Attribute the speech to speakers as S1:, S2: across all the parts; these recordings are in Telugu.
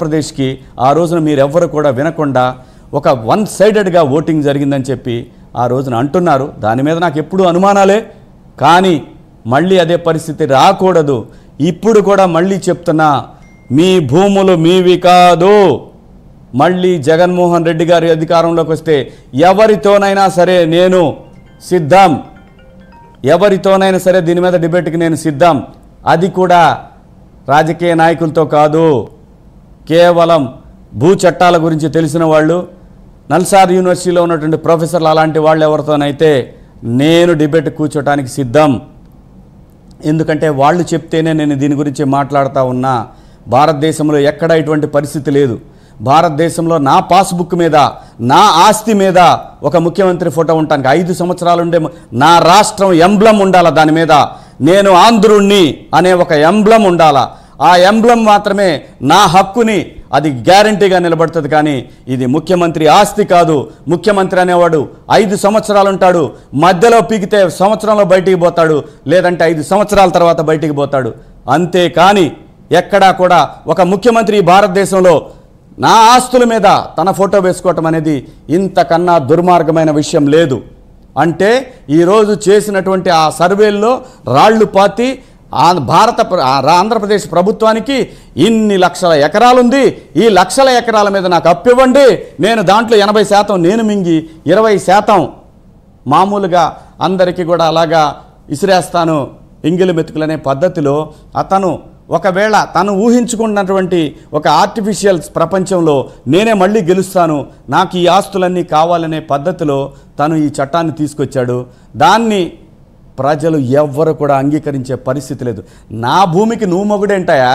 S1: ప్రదేశ్కి ఆ రోజున మీరెవ్వరు కూడా వినకుండా ఒక వన్ సైడెడ్గా ఓటింగ్ జరిగిందని చెప్పి ఆ రోజున అంటున్నారు. దాని మీద నాకు ఎప్పుడూ అనుమానాలే, కానీ మళ్ళీ అదే పరిస్థితి రాకూడదు. ఇప్పుడు కూడా మళ్ళీ చెప్తున్నా, మీ భూములు మీవి కాదు. మళ్ళీ జగన్మోహన్ రెడ్డి గారి అధికారంలోకి వస్తే ఎవరితోనైనా సరే నేను సిద్ధం, ఎవరితోనైనా సరే దీని మీద డిబేట్కి నేను సిద్ధం. అది కూడా రాజకీయ నాయకులతో కాదు, కేవలం భూ చట్టాల గురించి తెలిసిన వాళ్ళు, నల్సార్ యూనివర్సిటీలో ఉన్నటువంటి ప్రొఫెసర్లు అలాంటి వాళ్ళు ఎవరితోనైతే నేను డిబేట్ కూర్చోటానికి సిద్ధం. ఎందుకంటే వాళ్ళు చెప్తేనే నేను దీని గురించి మాట్లాడుతూ ఉన్నా. భారతదేశంలో ఎక్కడ ఇటువంటి పరిస్థితి లేదు. భారతదేశంలో నా పాస్బుక్ మీద, నా ఆస్తి మీద ఒక ముఖ్యమంత్రి ఫోటో ఉండటానికి 5 సంవత్సరాలు ఉండే నా రాష్ట్రం ఎంబ్లం ఉండాలా, దాని మీద నేను ఆంధ్రుణ్ణి అనే ఒక ఎంబ్లం ఉండాలా. ఆ ఎంబ్లం మాత్రమే నా హక్కుని అది గ్యారంటీగా నిలబడుతుంది. కానీ ఇది ముఖ్యమంత్రి ఆస్తి కాదు. ముఖ్యమంత్రి అనేవాడు 5 సంవత్సరాలు ఉంటాడు, మధ్యలో పీకితే సంవత్సరంలో బయటికి పోతాడు, లేదంటే 5 సంవత్సరాల తర్వాత బయటికి పోతాడు. అంతేకాని ఎక్కడా కూడా ఒక ముఖ్యమంత్రి భారతదేశంలో నా ఆస్తుల మీద తన ఫోటో వేసుకోవటం అనేది ఇంతకన్నా దుర్మార్గమైన విషయం లేదు. అంటే ఈరోజు చేసినటువంటి ఆ సర్వేల్లో రాళ్లు పాతి ఆంధ్రప్రదేశ్ ప్రభుత్వానికి ఇన్ని లక్షల ఎకరాలుంది, ఈ లక్షల ఎకరాల మీద నాకు అప్పివ్వండి, నేను దాంట్లో 80% నేను మింగి 20% మామూలుగా అందరికీ కూడా అలాగా ఇసిరేస్తాను ఇంగిలి మెతుకులనే పద్ధతిలో అతను ఒకవేళ తను ఊహించుకున్నటువంటి ఒక ఆర్టిఫిషియల్ ప్రపంచంలో నేనే మళ్ళీ గెలుస్తాను, నాకు ఈ ఆస్తులన్నీ కావాలనే పద్ధతిలో తను ఈ చట్టాన్ని తీసుకొచ్చాడు. దాన్ని ప్రజలు ఎవ్వరు కూడా అంగీకరించే పరిస్థితి లేదు. నా భూమికి నువ్వు మొగుడేంటాయా?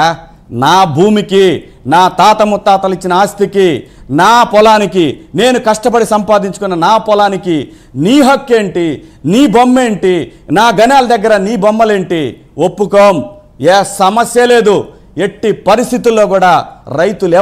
S1: నా భూమికి, నా తాత ముత్తాతలు ఇచ్చిన ఆస్తికి, నా పొలానికి, నేను కష్టపడి సంపాదించుకున్న నా పొలానికి నీ హక్కేంటి? నీ బొమ్మేంటి? నా గణాల దగ్గర నీ బొమ్మలేంటి? ఒప్పుకోం. ఏ సమస్య లేదు. ఎట్టి పరిస్థితుల్లో కూడా రైతులు